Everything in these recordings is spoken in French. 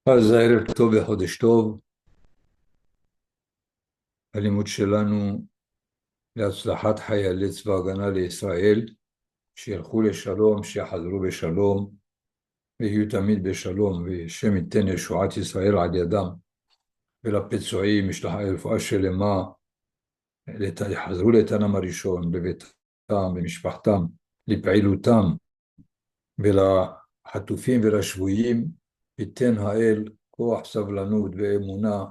אז הערב טוב וחודש טוב. הלימוד שלנו להצלחת חיילי צבא הגנה לישראל, שילכו לשלום, שיחזרו בשלום, ויהיו תמיד בשלום, ושם ייתן ישועת ישראל על ידם, ולפצועים משלחה רפואה שלמה, יחזרו לאיתנם הראשון, לביתם, למשפחתם, לפעילותם, ולחטופים ולשבויים, ייתן האל כוח סבלנות ואמונה,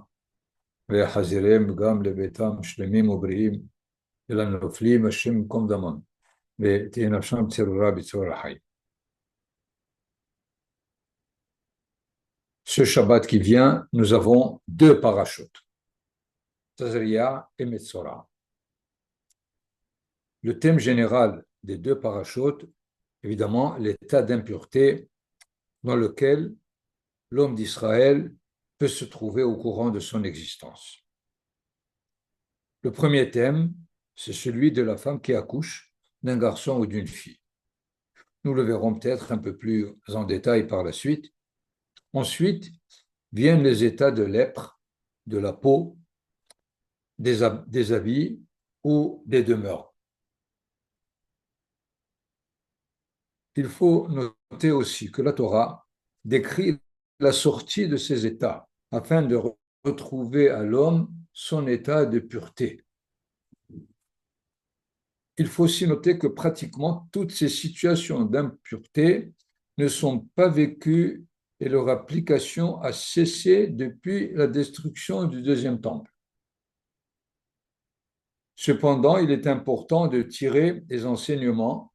ויחזירם גם לביתם שלמים ובריאים, ולנופלים השם ייקום דמם, ותהיה נפשם צרורה בצרור החיים. Ce Shabbat qui vient, nous avons deux parachutes, Tazria et Metzora. Le thème général des deux parachutes, évidemment, l'état d'impureté dans lequel l'homme d'Israël peut se trouver au courant de son existence. Le premier thème, c'est celui de la femme qui accouche d'un garçon ou d'une fille. Nous le verrons peut-être un peu plus en détail par la suite. Ensuite, viennent les états de lèpre, de la peau, des habits ou des demeures. Il faut noter aussi que la Torah décrit la sortie de ces états afin de retrouver à l'homme son état de pureté. Il faut aussi noter que pratiquement toutes ces situations d'impureté ne sont pas vécues et leur application a cessé depuis la destruction du deuxième temple. Cependant, il est important de tirer des enseignements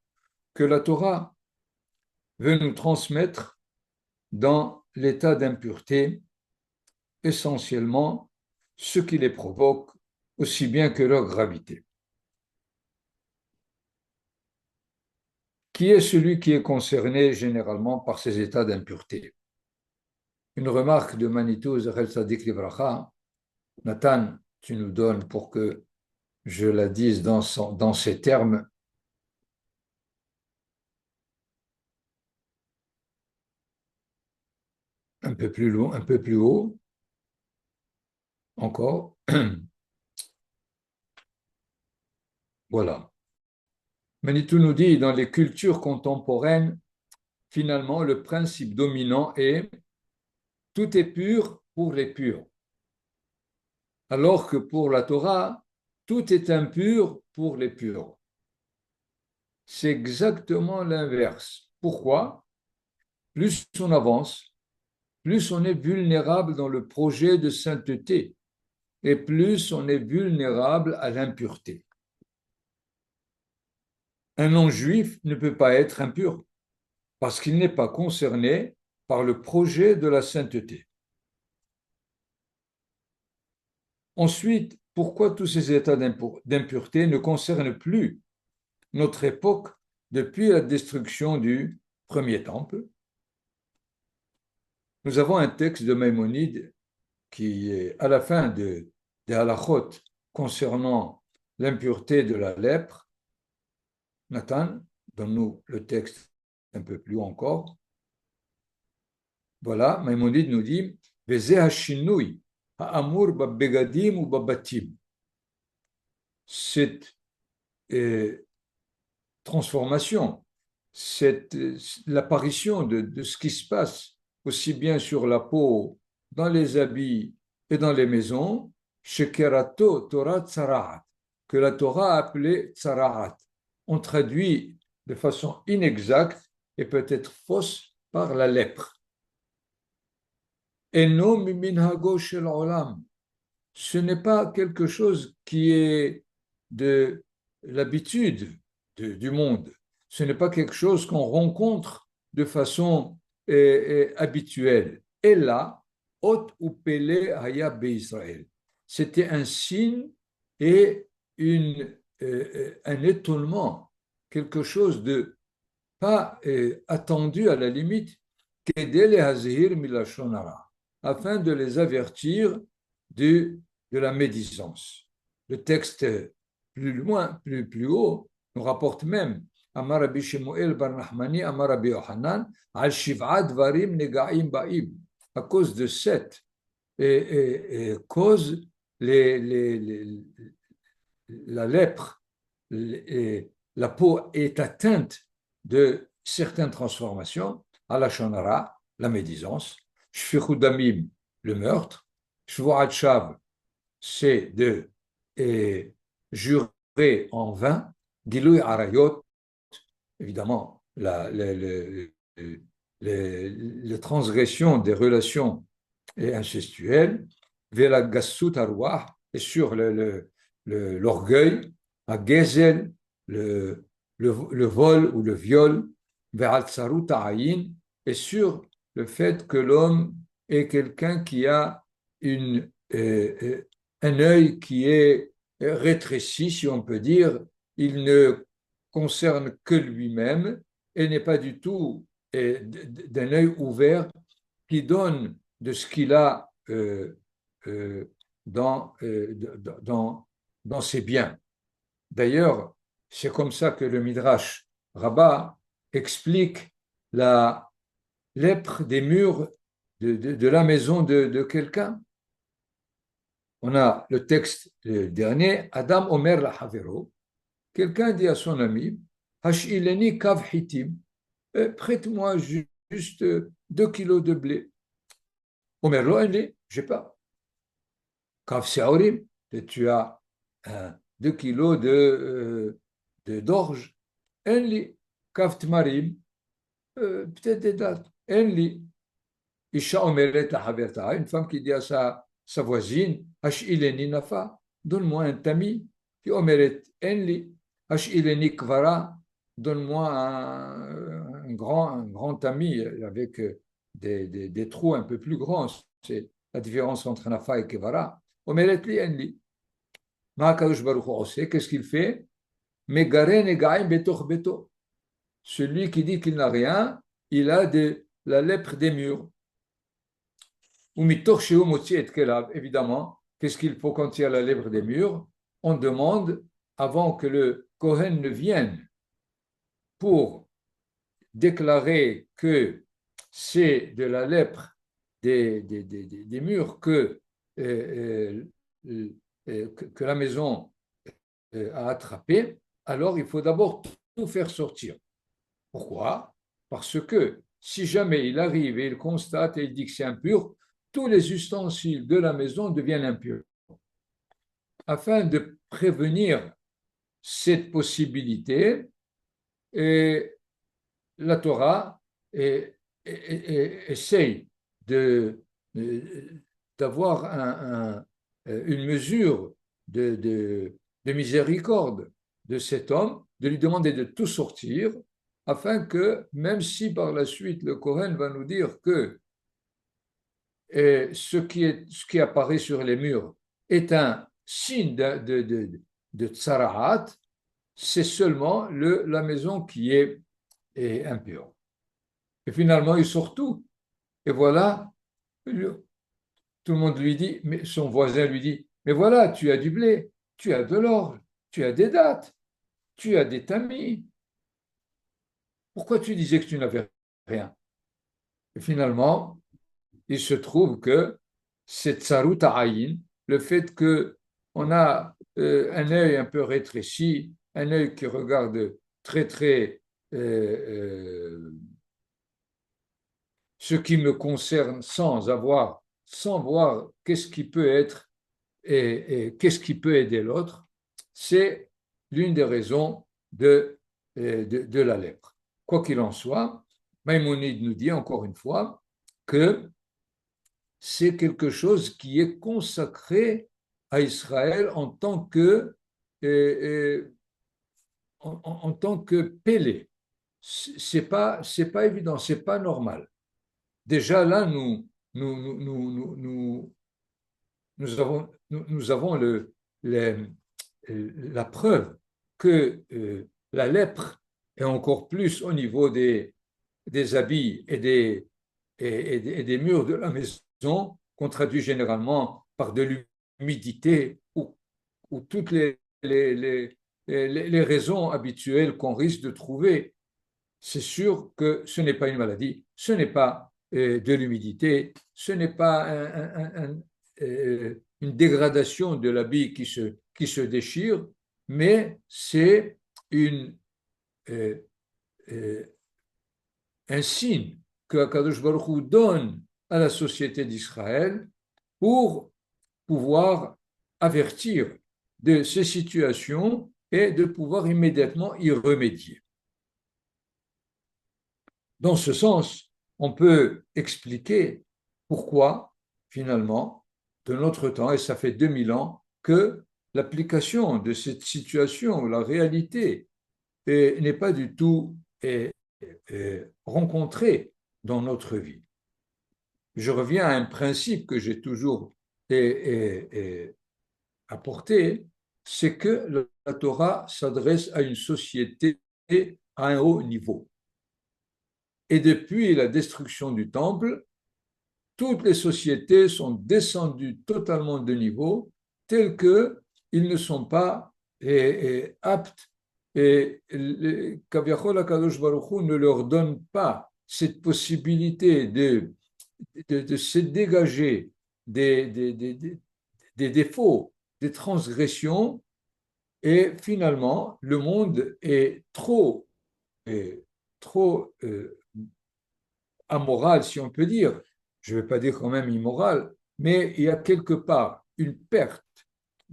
que la Torah veut nous transmettre dans l'état d'impureté, essentiellement ce qui les provoque, aussi bien que leur gravité. Qui est celui qui est concerné généralement par ces états d'impureté? Une remarque de Manitou Zechel Tzadik Livracha. Nathan, tu nous donnes pour que je la dise dans ces termes. Un peu plus loin, un peu plus haut, encore. Voilà. Manitou nous dit, dans les cultures contemporaines, finalement, le principe dominant est tout est pur pour les purs. Alors que pour la Torah, tout est impur pour les purs. C'est exactement l'inverse. Pourquoi? Plus on avance, plus on est vulnérable dans le projet de sainteté et plus on est vulnérable à l'impureté. Un non-juif ne peut pas être impur parce qu'il n'est pas concerné par le projet de la sainteté. Ensuite, pourquoi tous ces états d'impureté ne concernent plus notre époque depuis la destruction du premier temple? Nous avons un texte de Maïmonide qui est à la fin des halachot concernant l'impureté de la lèpre. Nathan, donne-nous le texte un peu plus haut encore. Voilà, Maïmonide nous dit Veze hashinui ha'amur babbegadim ou babbatim. Cette transformation, l'apparition de ce qui se passe aussi bien sur la peau, dans les habits et dans les maisons, Shekerato Torah Tsaraat, que la Torah a appelé Tsaraat. On traduit de façon inexacte et peut-être fausse par la lèpre. Eno miminhago shel olam. Ce n'est pas quelque chose qui est de l'habitude du monde. Ce n'est pas quelque chose qu'on rencontre de façon habituelle. Et là, Ot ou Pele Haya Israël. C'était un signe et un étonnement, quelque chose de pas attendu à la limite, afin de les avertir de la médisance. Le texte plus loin, plus haut, nous rapporte même Amar Rabbi Shemuel bar Nachmani, Amar Rabbi Yohanan, Al Shiv'a Dvarim Negaim Ba'im. à cause de cette cause, la lèpre, et la peau est atteinte de certaines transformations, à la shonara, la médisance, shfichut damim, le meurtre, shvuat shav, c'est de jurer en vain, gilouy arayot, évidemment, les transgressions des relations incestuelles, vela gassut arwah, et sur l'orgueil, à gezel, le vol ou le viol, ve'al tsarut ayin, et sur le fait que l'homme est quelqu'un qui a un œil qui est rétréci, si on peut dire. Il ne concerne que lui-même et n'est pas du tout d'un œil ouvert qui donne de ce qu'il a euh, dans, dans ses biens. D'ailleurs, c'est comme ça que le Midrash Rabbah explique la lèpre des murs de la maison de quelqu'un. On a le texte dernier, Adam Omer la Havero, quelqu'un dit à son ami, Hashileni kav hitim, prête-moi juste 2 kilos de blé. Omer lo enli, je n'ai pas. Kav seorim, tu as 2 kilos d'orge. Enli, kav tmarim, peut-être des dates. Enli, Isha omeret la haverta, une femme qui dit à sa voisine, Hashileni nafa, donne-moi un tamis. Qui omeret enli, Hashileni kvara, donne-moi un grand tamis avec des trous un peu plus grands. C'est la différence entre nafa et kvara. Omeret li enli. Ma'akadosh baruch hu, qu'est-ce qu'il fait? Megaren egaim betoch beto. Celui qui dit qu'il n'a rien, il a la lèpre des murs. Ou mitoch sheu motzi et kelav. Évidemment, qu'est-ce qu'il faut quand il y a la lèpre des murs? On demande, avant que le Kohen ne vienne pour déclarer que c'est de la lèpre des murs que la maison a attrapé, alors il faut d'abord tout faire sortir. Pourquoi? Parce que si jamais il arrive et il constate et il dit que c'est impur, tous les ustensiles de la maison deviennent impurs. Afin de prévenir cette possibilité, et la Torah essaye d'avoir une mesure de miséricorde de cet homme, de lui demander de tout sortir, afin que, même si par la suite le Kohen va nous dire que ce qui apparaît sur les murs est un signe de tsaraat, c'est seulement la maison qui est impure. Et finalement, il sort tout. Et voilà, tout le monde lui dit, mais son voisin lui dit, mais voilà, tu as du blé, tu as de l'orge, tu as des dattes, tu as des tamis. Pourquoi tu disais que tu n'avais rien? Et finalement, il se trouve que c'est tsarut ayin, le fait qu'on a un œil un peu rétréci, un œil qui regarde très très ce qui me concerne sans voir qu'est-ce qui peut être et qu'est-ce qui peut aider l'autre, c'est l'une des raisons de la lèpre. Quoi qu'il en soit, Maïmonide nous dit encore une fois que c'est quelque chose qui est consacré à Israël en tant que pélé. C'est pas évident, c'est pas normal. Déjà là, nous avons la preuve que la lèpre est encore plus au niveau des habits et des murs de la maison, qu'on traduit généralement par de l'humidité ou toutes les raisons habituelles qu'on risque de trouver. C'est sûr que ce n'est pas une maladie, ce n'est pas de l'humidité. Ce n'est pas une dégradation de l'habit qui se déchire, mais c'est une, euh, euh, un signe que Kadosh Baruch Hu donne à la société d'Israël pour pouvoir avertir de ces situations et de pouvoir immédiatement y remédier. Dans ce sens, on peut expliquer pourquoi, finalement, de notre temps, et ça fait 2000 ans, que l'application de cette situation, la réalité, n'est pas du tout rencontrée dans notre vie. Je reviens à un principe que j'ai toujours apporté, c'est que la Torah s'adresse à une société à un haut niveau. Et depuis la destruction du temple, toutes les sociétés sont descendues totalement de niveau, telles qu'ils ne sont pas aptes, et Kaviachol HaKadosh Baruch Hu ne leur donne pas cette possibilité de se dégager des défauts, des transgressions, et finalement, le monde est trop amoral, si on peut dire. Je ne vais pas dire quand même immoral, mais il y a quelque part une perte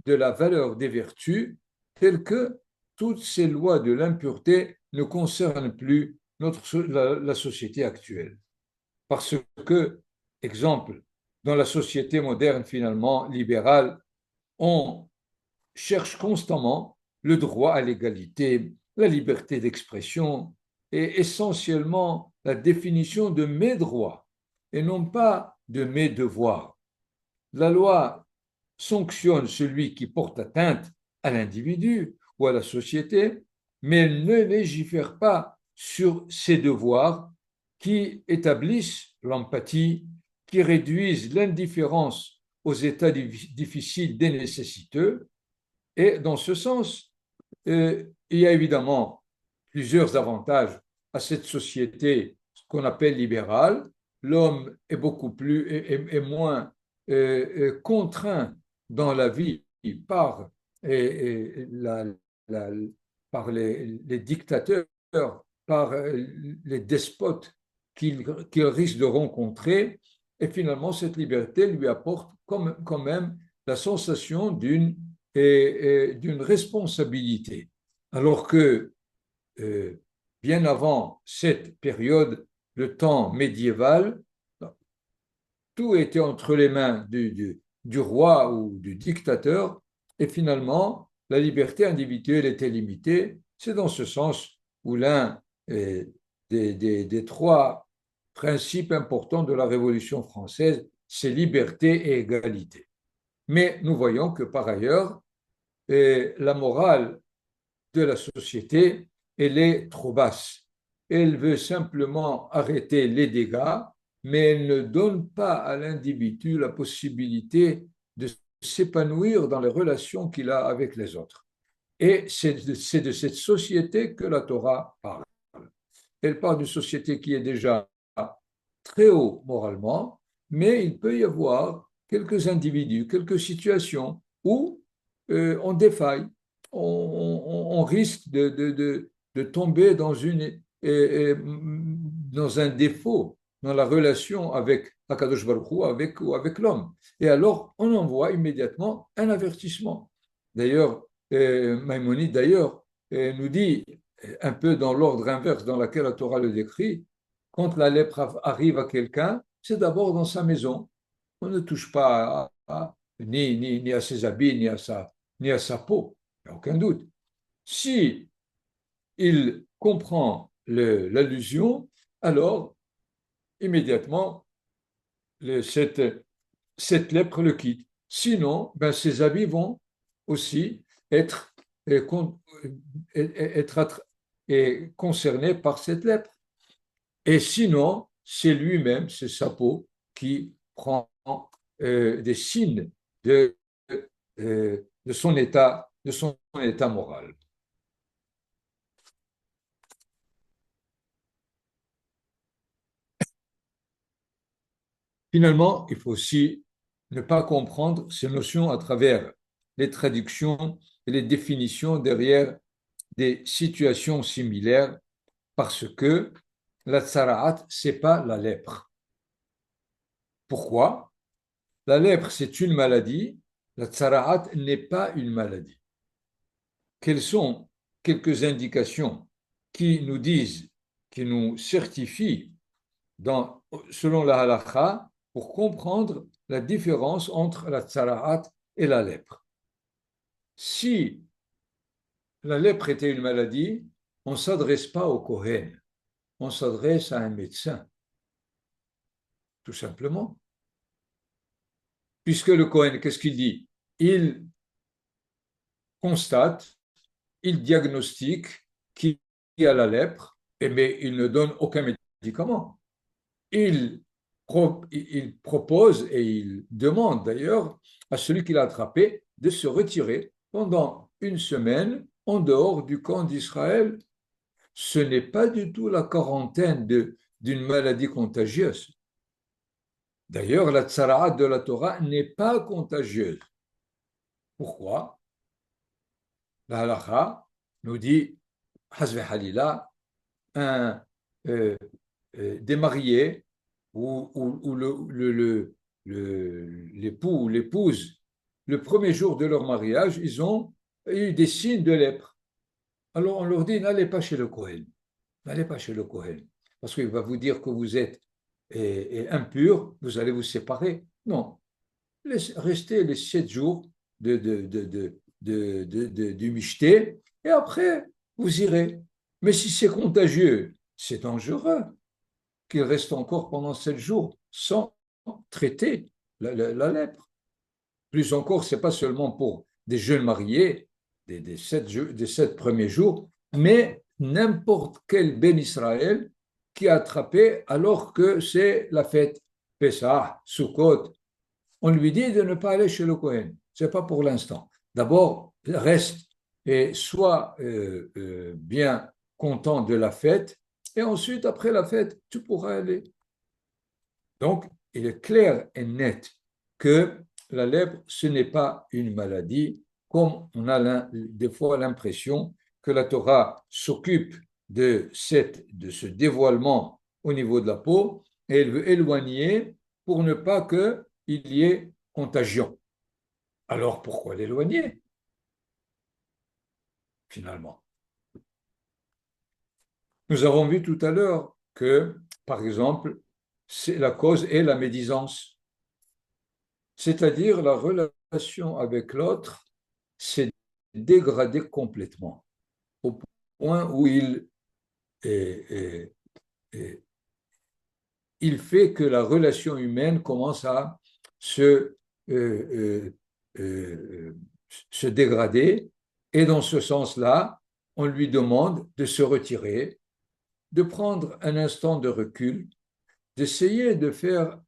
de la valeur des vertus, telle que toutes ces lois de l'impureté ne concernent plus la société actuelle. Parce que, exemple, dans la société moderne, finalement, libérale, on cherche constamment le droit à l'égalité, la liberté d'expression et essentiellement la définition de mes droits et non pas de mes devoirs. La loi sanctionne celui qui porte atteinte à l'individu ou à la société, mais elle ne légifère pas sur ses devoirs qui établissent l'empathie, qui réduisent l'indifférence aux états difficiles des nécessiteux. Et dans ce sens, il y a évidemment plusieurs avantages à cette société qu'on appelle libérale. L'homme est beaucoup plus est moins contraint dans la vie par, la, la, par les dictateurs, par les despotes qu'il risque de rencontrer. Et finalement, cette liberté lui apporte quand même la sensation d'une responsabilité. Alors que bien avant cette période, le temps médiéval, tout était entre les mains du roi ou du dictateur, et finalement, la liberté individuelle était limitée. C'est dans ce sens où l'un des trois principes importants de la Révolution française, c'est liberté et égalité. Mais nous voyons que par ailleurs, la morale de la société, elle est trop basse. Elle veut simplement arrêter les dégâts, mais elle ne donne pas à l'individu la possibilité de s'épanouir dans les relations qu'il a avec les autres. Et c'est de cette société que la Torah parle. Elle parle d'une société qui est déjà très haut moralement, mais il peut y avoir quelques individus, quelques situations où on défaille, on risque de tomber dans un défaut dans la relation avec Akadosh Baruch Hu, ou avec l'homme. Et alors, on envoie immédiatement un avertissement. D'ailleurs, Maïmonide d'ailleurs nous dit, un peu dans l'ordre inverse dans lequel la Torah le décrit, quand la lèpre arrive à quelqu'un, c'est d'abord dans sa maison. On ne touche pas ni à ses habits, ni à sa peau. Il n'y a aucun doute. Si il comprend l'allusion, alors immédiatement, cette lèpre le quitte. Sinon, ben, ses habits vont aussi être, être concernés par cette lèpre. Et sinon, c'est lui-même, c'est sa peau qui prend des signes de son état moral. Finalement, il faut aussi ne pas comprendre ces notions à travers les traductions et les définitions derrière des situations similaires parce que la tsaraat, ce n'est pas la lèpre. Pourquoi? La lèpre, c'est une maladie. La tsaraat n'est pas une maladie. Quelles sont quelques indications qui nous disent, qui nous certifient selon la halakha pour comprendre la différence entre la tsaraat et la lèpre? Si la lèpre était une maladie, on ne s'adresse pas au Kohen, on s'adresse à un médecin, tout simplement. Puisque le Kohen, qu'est-ce qu'il dit? Il constate, il diagnostique qui a la lèpre, mais il ne donne aucun médicament. Il, il propose et il demande d'ailleurs à celui qui l'a attrapé de se retirer pendant une semaine en dehors du camp d'Israël. Ce n'est pas du tout la quarantaine d'une maladie contagieuse. D'ailleurs, la tsaraat de la Torah n'est pas contagieuse. Pourquoi? La halakha nous dit, hasve halila, euh, des mariés où l'époux ou l'épouse, le premier jour de leur mariage, ils ont eu des signes de lèpre. Alors on leur dit, n'allez pas chez le Kohen, n'allez pas chez le Kohen, parce qu'il va vous dire que vous êtes impur, vous allez vous séparer. Non, restez les 7 jours du michté, et après, vous irez. Mais si c'est contagieux, c'est dangereux qu'il reste encore pendant 7 jours sans traiter la lèpre. Plus encore, ce n'est pas seulement pour des jeunes mariés, des 7 premiers jours, mais n'importe quel Ben Israël qui a attrapé alors que c'est la fête, Pessah, Sukkot. On lui dit de ne pas aller chez le Kohen. Ce n'est pas pour l'instant. D'abord, reste et sois bien content de la fête, et ensuite, après la fête, tu pourras aller. Donc, il est clair et net que la lèpre, ce n'est pas une maladie, comme on a des fois l'impression que la Torah s'occupe de ce dévoilement au niveau de la peau et elle veut éloigner pour ne pas qu'il y ait contagion. Alors pourquoi l'éloigner, finalement? Nous avons vu tout à l'heure que, par exemple, la cause est la médisance, c'est-à-dire la relation avec l'autre s'est dégradée complètement, au point où il fait que la relation humaine commence à se, euh, se dégrader, et dans ce sens-là, on lui demande de se retirer, de prendre un instant de recul, d'essayer de faire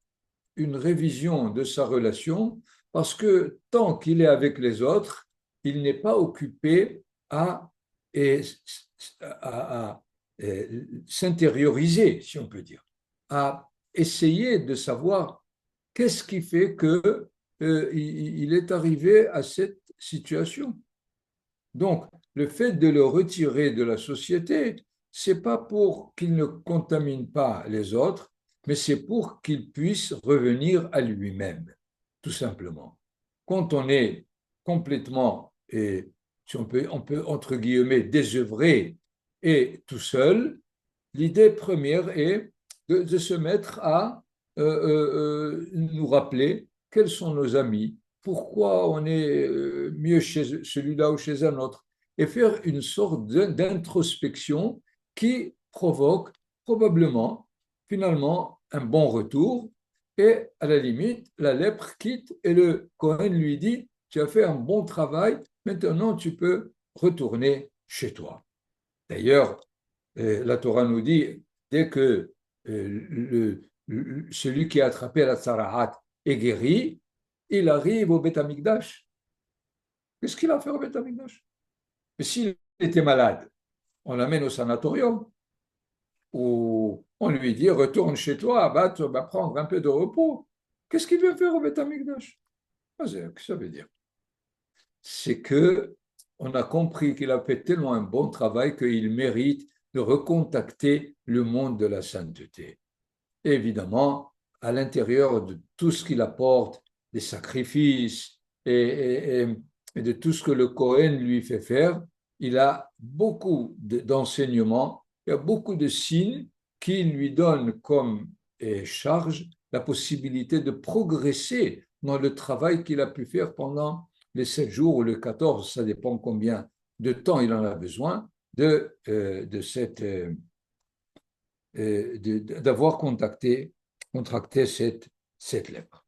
une révision de sa relation, parce que tant qu'il est avec les autres, il n'est pas occupé à, à s'intérioriser, si on peut dire, à essayer de savoir qu'est-ce qui fait que il est arrivé à cette situation. Donc, le fait de le retirer de la société, c'est pas pour qu'il ne contamine pas les autres, mais c'est pour qu'il puisse revenir à lui-même, tout simplement. Quand on est complètement, et si on peut entre guillemets, désœuvré et tout seul, l'idée première est de se mettre à nous rappeler quels sont nos amis, pourquoi on est mieux chez celui-là ou chez un autre, et faire une sorte d'introspection qui provoque probablement finalement un bon retour, et à la limite, la lèpre quitte et le Cohen lui dit, tu as fait un bon travail, maintenant tu peux retourner chez toi. D'ailleurs, la Torah nous dit, dès que celui qui a attrapé la tsaraat est guéri, il arrive au Beth Amikdash. Qu'est-ce qu'il a fait au Beth Amikdash? Mais s'il était malade, on l'amène au sanatorium, où on lui dit retourne chez toi, tu vas prendre un peu de repos. Qu'est-ce qu'il vient faire au Beth Amikdash? Qu'est-ce que ça veut dire? C'est que on a compris qu'il a fait tellement un bon travail qu'il mérite de recontacter le monde de la sainteté. Et évidemment, à l'intérieur de tout ce qu'il apporte, des sacrifices et de tout ce que le Cohen lui fait faire, il a beaucoup d'enseignements, il y a beaucoup de signes qui lui donnent comme charge la possibilité de progresser dans le travail qu'il a pu faire pendant les 7 jours ou les 14, ça dépend combien de temps il en a besoin, de cette d'avoir contracté cette lèpre.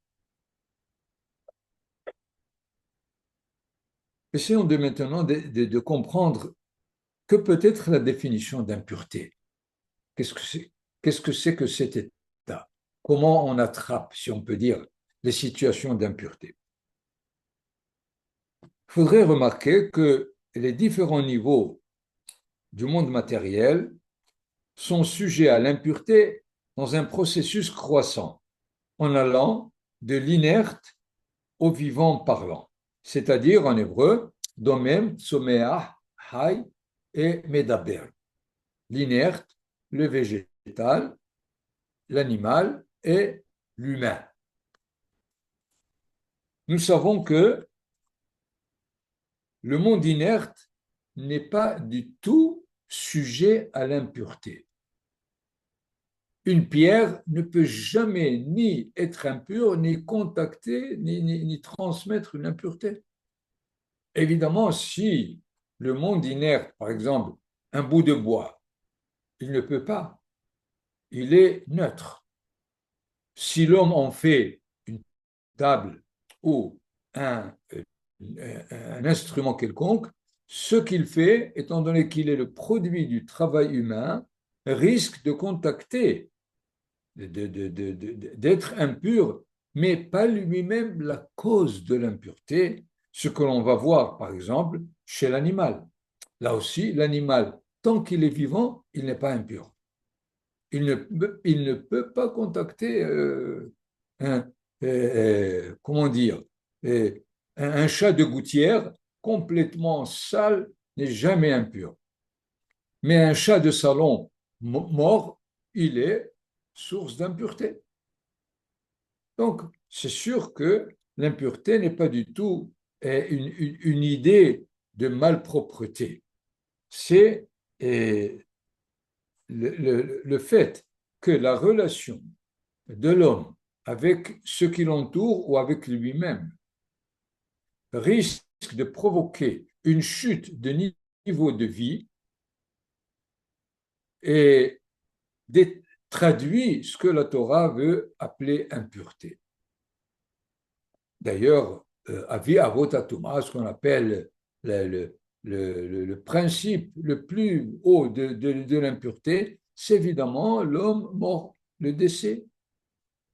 Essayons maintenant de comprendre que peut être la définition d'impureté. Qu'est-ce que c'est? Qu'est-ce que c'est que cet état? Comment on attrape, si on peut dire, les situations d'impureté? Il faudrait remarquer que les différents niveaux du monde matériel sont sujets à l'impureté dans un processus croissant, en allant de l'inerte au vivant parlant, c'est-à-dire en hébreu, domem, tsomeach, hay et medaber. L'inerte, le végétal, l'animal et l'humain. Nous savons que le monde inerte n'est pas du tout sujet à l'impureté. Une pierre ne peut jamais ni être impure, ni contacter, ni transmettre une impureté. Évidemment, si le monde inerte, par exemple, un bout de bois, il ne peut pas. Il est neutre. Si l'homme en fait une table ou un instrument quelconque, ce qu'il fait, étant donné qu'il est le produit du travail humain, risque de contacter, d'être impur, mais pas lui-même la cause de l'impureté, ce que l'on va voir, par exemple, chez l'animal. Là aussi, l'animal, tant qu'il est vivant, il n'est pas impur. Il ne peut pas contacter un, comment dire, un chat de gouttière complètement sale n'est jamais impur. Mais un chat de salon mort, il est source d'impureté. Donc, c'est sûr que l'impureté n'est pas du tout une idée de malpropreté. C'est le fait que la relation de l'homme avec ce qui l'entoure ou avec lui-même risque de provoquer une chute de niveau de vie et traduit ce que la Torah veut appeler impureté. D'ailleurs, Avi Avot Atuma, ce qu'on appelle le principe le plus haut de l'impureté, c'est évidemment l'homme mort, le décès.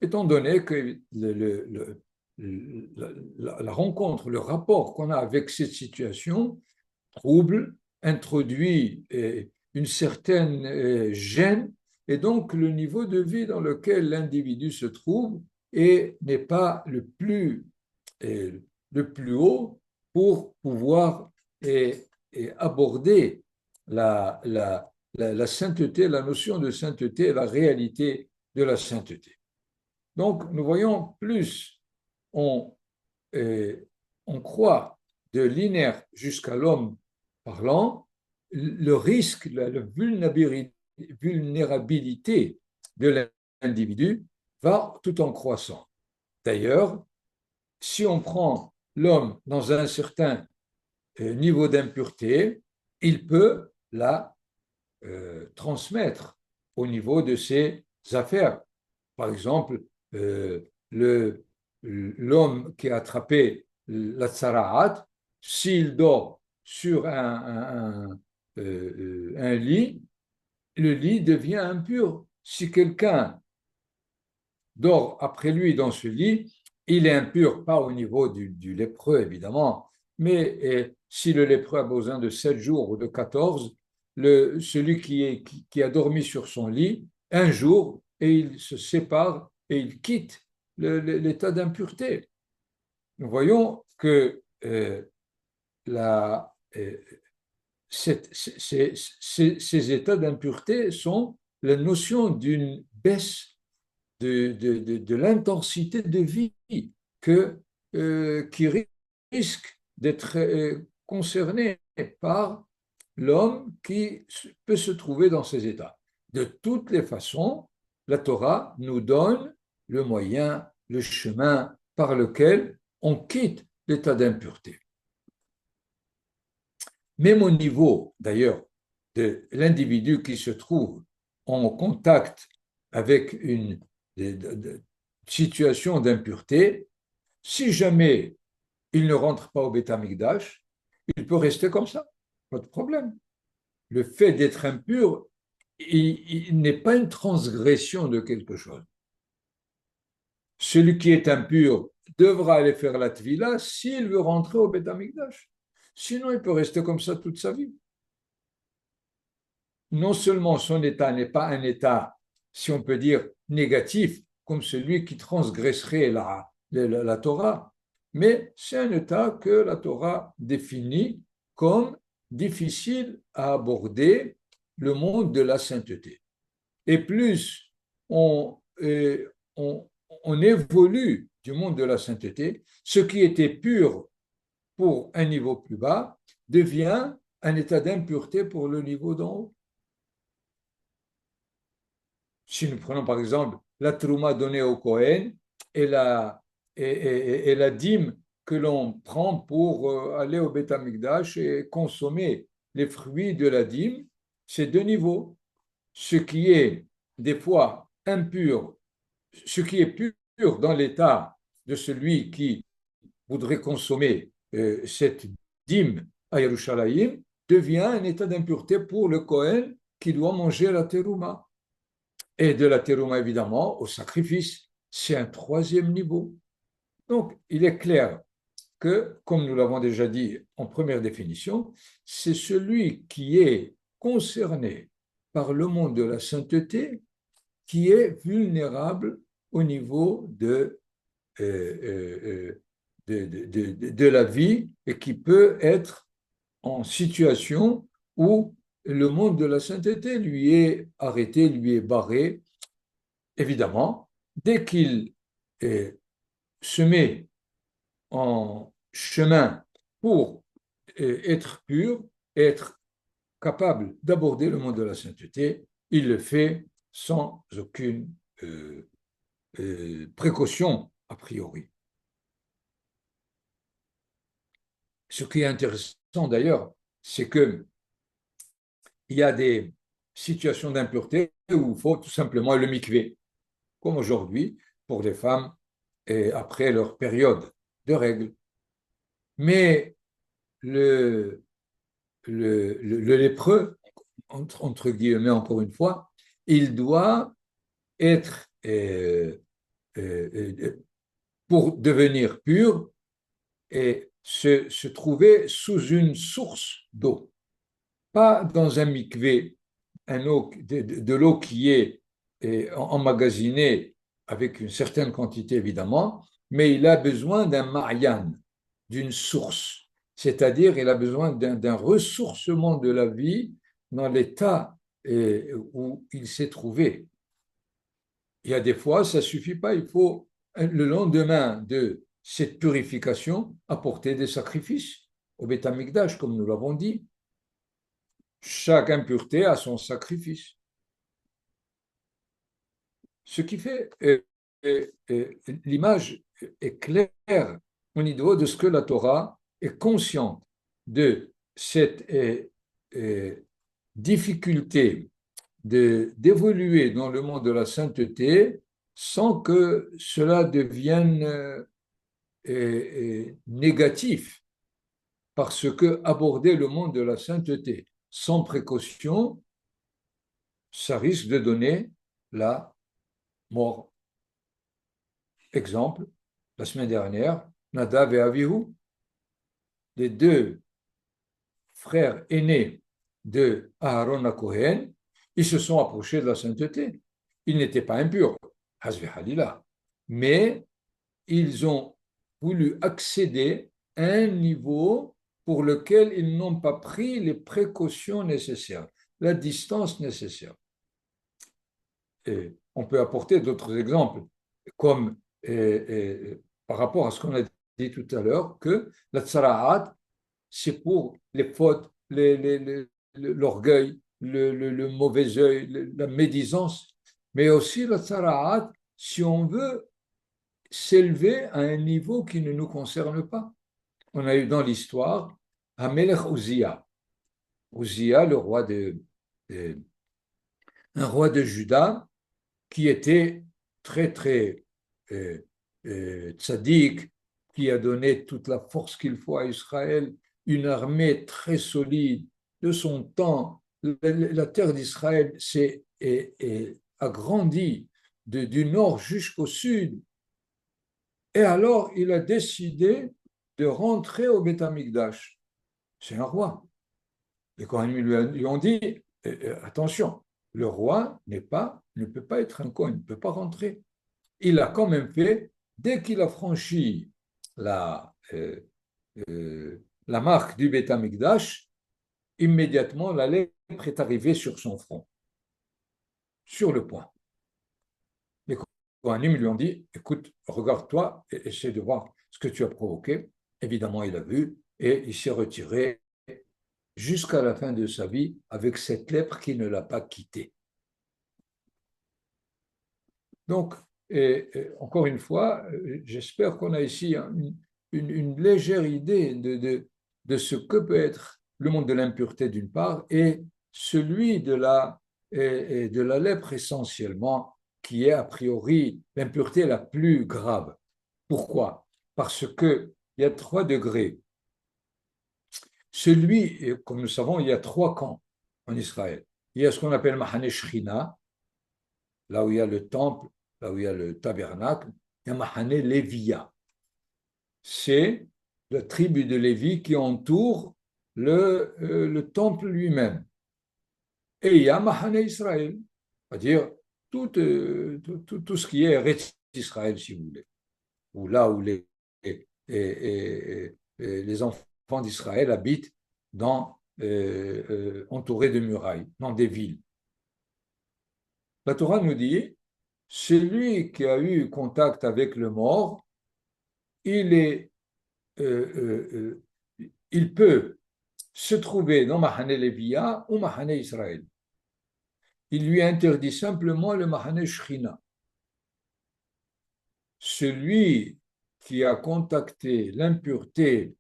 Étant donné que la rencontre, le rapport qu'on a avec cette situation trouble, introduit une certaine gêne, et donc le niveau de vie dans lequel l'individu se trouve n'est pas le plus haut pour pouvoir aborder la sainteté, la notion de sainteté, la réalité de la sainteté. Donc, nous voyons plus on, on croit de l'inerte jusqu'à l'homme parlant, le risque, la vulnérabilité de l'individu va tout en croissant. D'ailleurs, si on prend l'homme dans un certain niveau d'impureté, il peut la transmettre au niveau de ses affaires. Par exemple, l'homme qui a attrapé la tsaraat, s'il dort sur un lit, le lit devient impur. Si quelqu'un dort après lui dans ce lit, il est impur, pas au niveau du lépreux, évidemment, mais si le lépreux a besoin de 7 jours ou de 14, celui qui a dormi sur son lit, un jour, et il se sépare et il quitte l'état d'impureté. Nous voyons que la, ces états d'impureté sont la notion d'une baisse de l'intensité de vie qui risque d'être concerné par l'homme qui peut se trouver dans ces états. De toutes les façons, la Torah nous donne le moyen, le chemin par lequel on quitte l'état d'impureté. Même au niveau, d'ailleurs, de l'individu qui se trouve en contact avec une situation d'impureté, si jamais il ne rentre pas au Beth Amikdash, il peut rester comme ça, pas de problème. Le fait d'être impur, il n'est pas une transgression de quelque chose. Celui qui est impur devra aller faire la tvila s'il veut rentrer au Beth Amikdash. Sinon, il peut rester comme ça toute sa vie. Non seulement son état n'est pas un état, si on peut dire, négatif, comme celui qui transgresserait la Torah, mais c'est un état que la Torah définit comme difficile à aborder, le monde de la sainteté. Et plus on évolue du monde de la sainteté, ce qui était pur pour un niveau plus bas devient un état d'impureté pour le niveau d'en haut. Si nous prenons par exemple la trouma donnée au Kohen et la dîme que l'on prend pour aller au Beth Amikdash et consommer les fruits de la dîme, c'est deux niveaux. Ce qui est des fois impur, ce qui est pur dans l'état de celui qui voudrait consommer cette dîme à Yerushalayim devient un état d'impureté pour le Kohen qui doit manger la terouma. Et de la terouma, évidemment, au sacrifice. C'est un troisième niveau. Donc, il est clair que, comme nous l'avons déjà dit en première définition, c'est celui qui est concerné par le monde de la sainteté qui est vulnérable au niveau de la vie et qui peut être en situation où le monde de la sainteté lui est arrêté, lui est barré. Évidemment, dès qu'il se met en chemin pour être pur, être capable d'aborder le monde de la sainteté, il le fait sans aucune précaution a priori. Ce qui est intéressant d'ailleurs, c'est qu'il y a des situations d'impureté où il faut tout simplement le mikvé, comme aujourd'hui pour les femmes et après leur période de règles. Mais le lépreux, entre guillemets encore une fois, il doit être, pour devenir pur, et se trouver sous une source d'eau, pas dans un mikvé, de l'eau qui est emmagasinée avec une certaine quantité évidemment, mais il a besoin d'un ma'yan, d'une source, c'est-à-dire il a besoin d'un ressourcement de la vie dans l'état où il s'est trouvé. Il y a des fois, ça ne suffit pas, il faut le lendemain de cette purification apporter des sacrifices au Beth Amikdash, comme nous l'avons dit. Chaque impureté a son sacrifice. Ce qui fait, l'image est claire au niveau de ce que la Torah est consciente de cette difficulté d'évoluer dans le monde de la sainteté sans que cela devienne négatif, parce que aborder le monde de la sainteté sans précaution, ça risque de donner la mort. Exemple, la semaine dernière, Nadav et Avihu, les deux frères aînés de Aaron à Kohen, ils se sont approchés de la sainteté. Ils n'étaient pas impurs, Hazvi Halila, mais ils ont voulu accéder à un niveau pour lequel ils n'ont pas pris les précautions nécessaires, la distance nécessaire. Et on peut apporter d'autres exemples, comme par rapport à ce qu'on a dit tout à l'heure, que la tsara'at, c'est pour les fautes, l'orgueil, le mauvais œil, la médisance, mais aussi la tsara'at, si on veut s'élever à un niveau qui ne nous concerne pas. On a eu dans l'histoire Amelech Uzziya. Uzziya, de, un roi de Juda qui était très, très tzaddik, qui a donné toute la force qu'il faut à Israël, une armée très solide de son temps. La terre d'Israël s'est agrandie du nord jusqu'au sud. Et alors, il a décidé de rentrer au Beth Amikdash. C'est un roi. Les Kohanim lui ont dit, attention, le roi ne peut pas être un Kohen, ne peut pas rentrer. Il a quand même fait, dès qu'il a franchi la marque du Beth Amikdash, immédiatement la lèpre est arrivée sur son front, sur le point. Les Kohanim lui ont dit, écoute, regarde-toi et essaie de voir ce que tu as provoqué. Évidemment, il a vu et il s'est retiré jusqu'à la fin de sa vie avec cette lèpre qui ne l'a pas quitté. Donc, encore une fois, j'espère qu'on a ici une légère idée de ce que peut être le monde de l'impureté d'une part et celui de la lèpre essentiellement, qui est a priori l'impureté la plus grave. Pourquoi? Parce qu'il y a 3 degrés. Celui, comme nous savons, il y a 3 camps en Israël. Il y a ce qu'on appelle Mahane Shechina, là où il y a le temple, là où il y a le tabernacle. Il y a Mahane Léviya. C'est la tribu de Lévi qui entoure le temple lui-même. Et il y a Mahane Israël, c'est-à-dire tout ce qui est Eretz Israël, si vous voulez, ou là où les enfants d'Israël habitent entourés de murailles, dans des villes. La Torah nous dit, celui qui a eu contact avec le mort, il peut se trouver dans Mahane Léviya ou Mahane Israël. Il lui interdit simplement le Mahane Shechina. Celui qui a contacté l'impureté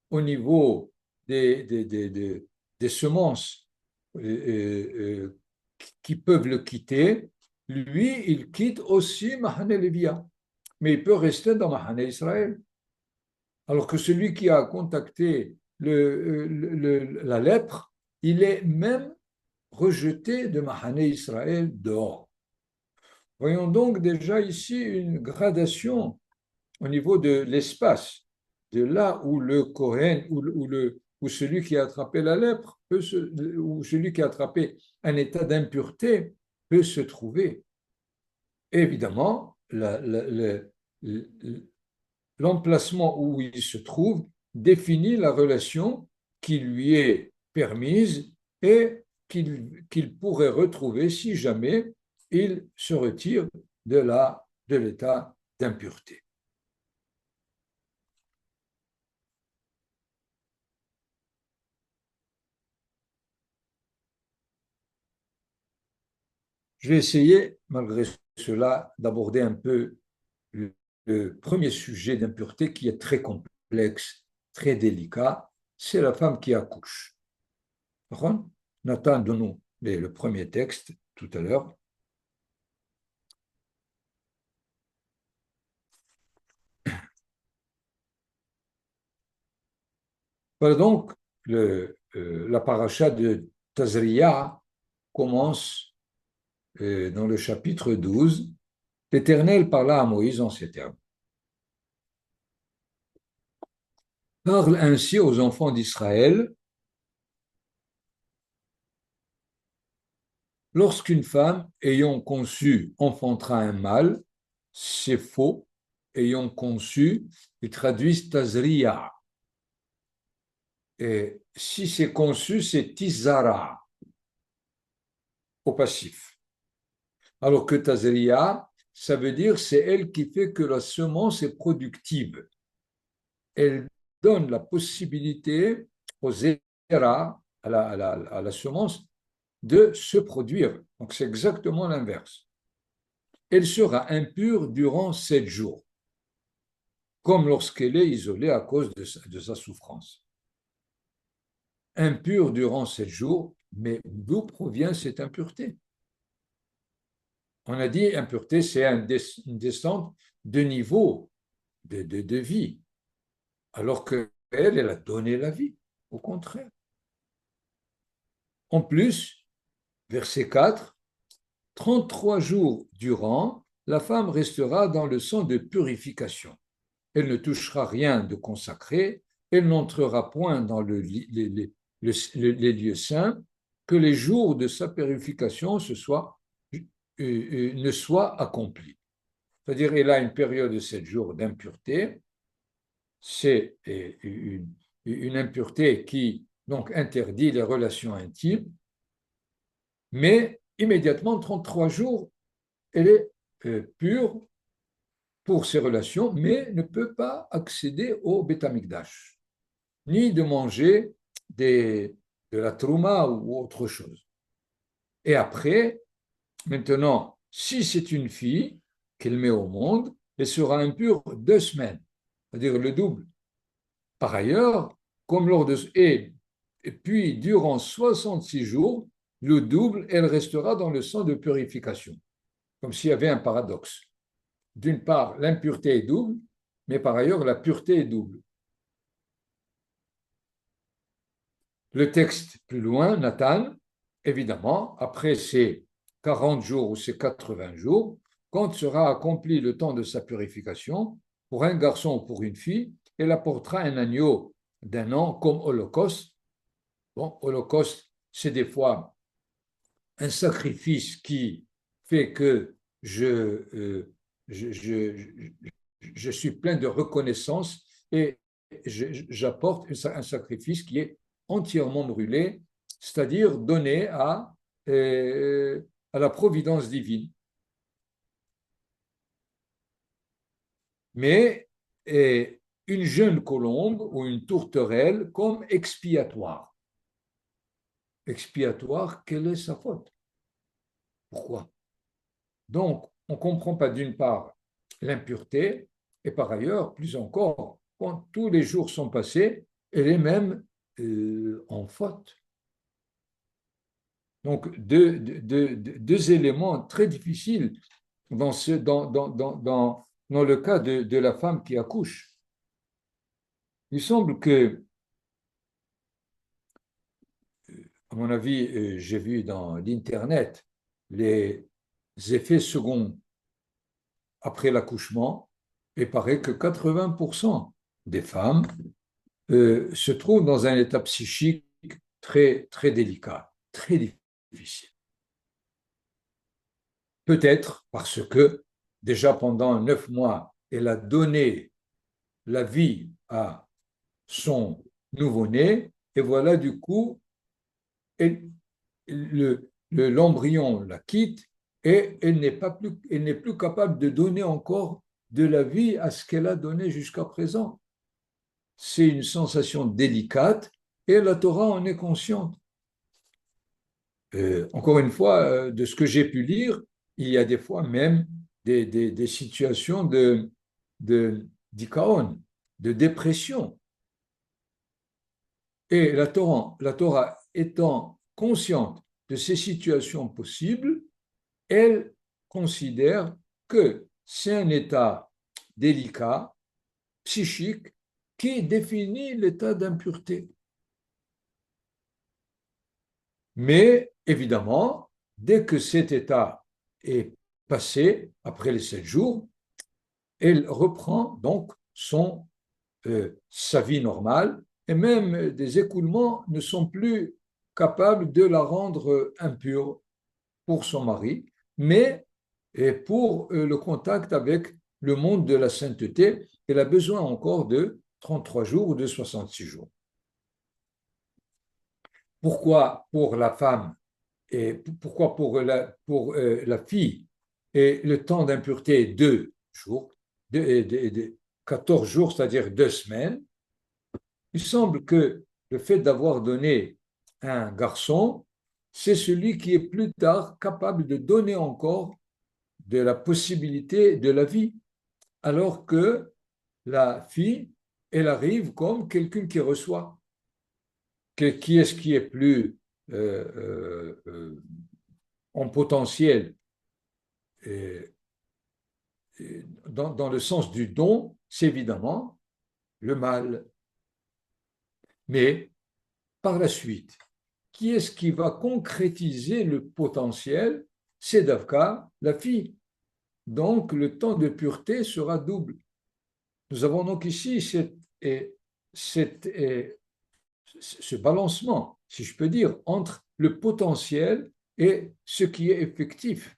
au niveau des semences qui peuvent le quitter, lui, il quitte aussi Mahane Léviya, mais il peut rester dans Mahane Israël. Alors que celui qui a contacté la lèpre, il est même rejeté de Mahane Israël dehors. Voyons donc déjà ici une gradation au niveau de l'espace, de là où le Kohen, où celui qui a attrapé la lèpre, ou celui qui a attrapé un état d'impureté peut se trouver. Évidemment, l'emplacement où il se trouve définit la relation qui lui est permise et qu'il pourrait retrouver si jamais il se retire de l'état d'impureté. Je vais essayer, malgré cela, d'aborder un peu le premier sujet d'impureté qui est très complexe, très délicat, c'est la femme qui accouche. Nathan donne-nous le premier texte tout à l'heure. Voilà donc, la paracha de Tazria commence dans le chapitre 12. L'Éternel parla à Moïse en ces termes. Parle ainsi aux enfants d'Israël. Lorsqu'une femme ayant conçu enfantera un mâle, c'est faux, ayant conçu, ils traduisent tazriya. Et si c'est conçu, c'est tizara au passif. Alors que tazriya, ça veut dire c'est elle qui fait que la semence est productive. Elle donne la possibilité aux zera, à la semence, de se produire. Donc c'est exactement l'inverse. Elle sera impure durant 7 jours, comme lorsqu'elle est isolée à cause de sa souffrance. Impure durant 7 jours, mais d'où provient cette impureté? On a dit impureté, c'est une descente de niveau de vie, alors qu'elle, elle a donné la vie, au contraire. En plus, verset 4, 33 jours durant, la femme restera dans le sang de purification. Elle ne touchera rien de consacré, elle n'entrera point dans les lieux saints, que les jours de sa purification ne soient accomplis. C'est-à-dire, elle a une période de 7 jours d'impureté. C'est une impureté qui donc interdit les relations intimes, mais immédiatement, 33 jours, elle est pure pour ses relations, mais ne peut pas accéder au Beth Amikdash, ni de manger de la trouma ou autre chose. Et après, maintenant, si c'est une fille qu'elle met au monde, elle sera impure 2 semaines, c'est-à-dire le double. Par ailleurs, comme lors de... Et puis, durant 66 jours, le double, elle restera dans le sang de purification, comme s'il y avait un paradoxe. D'une part, l'impureté est double, mais par ailleurs, la pureté est double. Le texte plus loin, Nathan, évidemment, après ces 40 jours ou ces 80 jours, quand sera accompli le temps de sa purification, pour un garçon ou pour une fille, elle apportera un agneau d'1 an comme holocauste. Bon, holocauste, c'est des fois un sacrifice qui fait que je suis plein de reconnaissance et j'apporte un sacrifice qui est entièrement brûlé, c'est-à-dire donné à la providence divine. Mais une jeune colombe ou une tourterelle comme expiatoire. Expiatoire, quelle est sa faute? Pourquoi? Donc, on ne comprend pas d'une part l'impureté, et par ailleurs, plus encore, quand tous les jours sont passés, elle est même en faute. Donc, deux éléments très difficiles dans le cas de la femme qui accouche. Il semble que, à mon avis, j'ai vu dans l'Internet les effets seconds après l'accouchement, il paraît que 80% des femmes se trouvent dans un état psychique très, très délicat, très difficile. Peut-être parce que déjà pendant 9 mois, elle a donné la vie à son nouveau-né, et voilà du coup, l'embryon la quitte et elle n'est plus capable de donner encore de la vie à ce qu'elle a donné jusqu'à présent. C'est une sensation délicate et la Torah en est consciente. Encore une fois, de ce que j'ai pu lire, il y a des fois même des situations d'ikaon, de dépression. Et la Torah étant consciente de ces situations possibles, elle considère que c'est un état délicat, psychique, qui définit l'état d'impureté. Mais évidemment, dès que cet état est passé, après les 7 jours, elle reprend donc sa vie normale et même des écoulements ne sont plus capables de la rendre impure pour son mari, mais et pour le contact avec le monde de la sainteté, elle a besoin encore de 33 jours ou de 66 jours. Pourquoi pour la femme et pourquoi pour la fille et le temps d'impureté est 2 jours, 14 jours, c'est-à-dire 2 semaines. Il semble que le fait d'avoir donné un garçon, c'est celui qui est plus tard capable de donner encore de la possibilité de la vie, alors que la fille, elle arrive comme quelqu'un qui reçoit. Qui est-ce qui est plus en potentiel euh, dans le sens du don, c'est évidemment le mâle. Mais par la suite, qui est-ce qui va concrétiser le potentiel? C'est Davka, la fille. Donc, le temps de pureté sera double. Nous avons donc ici ce balancement, si je peux dire, entre le potentiel et ce qui est effectif.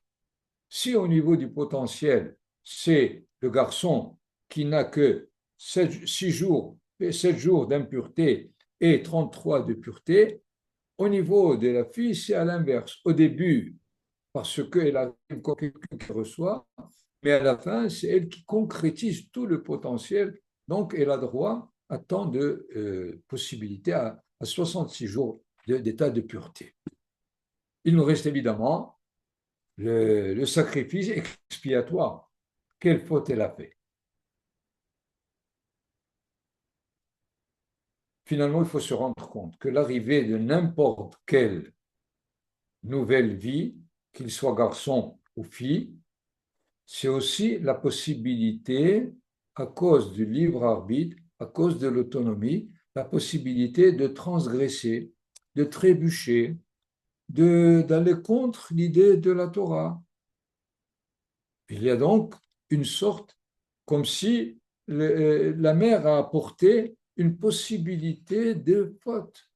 Si au niveau du potentiel, c'est le garçon qui n'a que 6 jours, 7 jours d'impureté et 33 de pureté, au niveau de la fille, c'est à l'inverse. Au début, parce qu'elle arrive comme quelqu'un qui reçoit, mais à la fin, c'est elle qui concrétise tout le potentiel. Donc, elle a droit à tant de possibilités, à 66 jours d'état de pureté. Il nous reste évidemment le sacrifice expiatoire. Quelle faute elle a fait? Finalement, il faut se rendre compte que l'arrivée de n'importe quelle nouvelle vie, qu'il soit garçon ou fille, c'est aussi la possibilité, à cause du libre arbitre, à cause de l'autonomie, la possibilité de transgresser, de trébucher, d'aller contre l'idée de la Torah. Il y a donc une sorte, comme si la mère a apporté une possibilité de faute,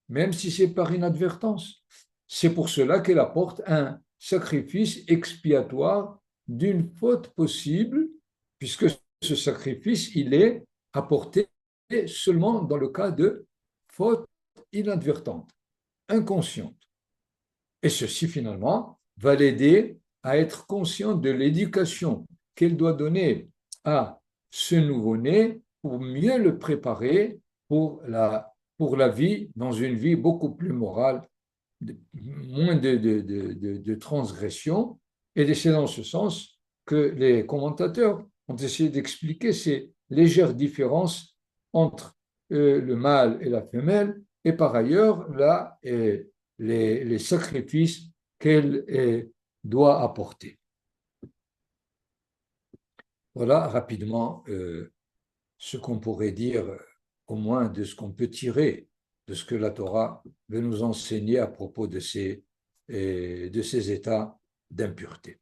même si c'est par inadvertance. C'est pour cela qu'elle apporte un sacrifice expiatoire d'une faute possible, puisque ce sacrifice, il est apporté seulement dans le cas de faute inadvertante, inconsciente. Et ceci, finalement, va l'aider à être consciente de l'éducation qu'elle doit donner à ce nouveau-né pour mieux le préparer pour la vie, dans une vie beaucoup plus morale, moins de transgression. Et c'est dans ce sens que les commentateurs ont essayé d'expliquer ces légères différences entre le mâle et la femelle, et par ailleurs, là, les sacrifices qu'elle doit apporter. Voilà rapidement ce qu'on pourrait dire, au moins de ce qu'on peut tirer de ce que la Torah veut nous enseigner à propos de ces états d'impureté.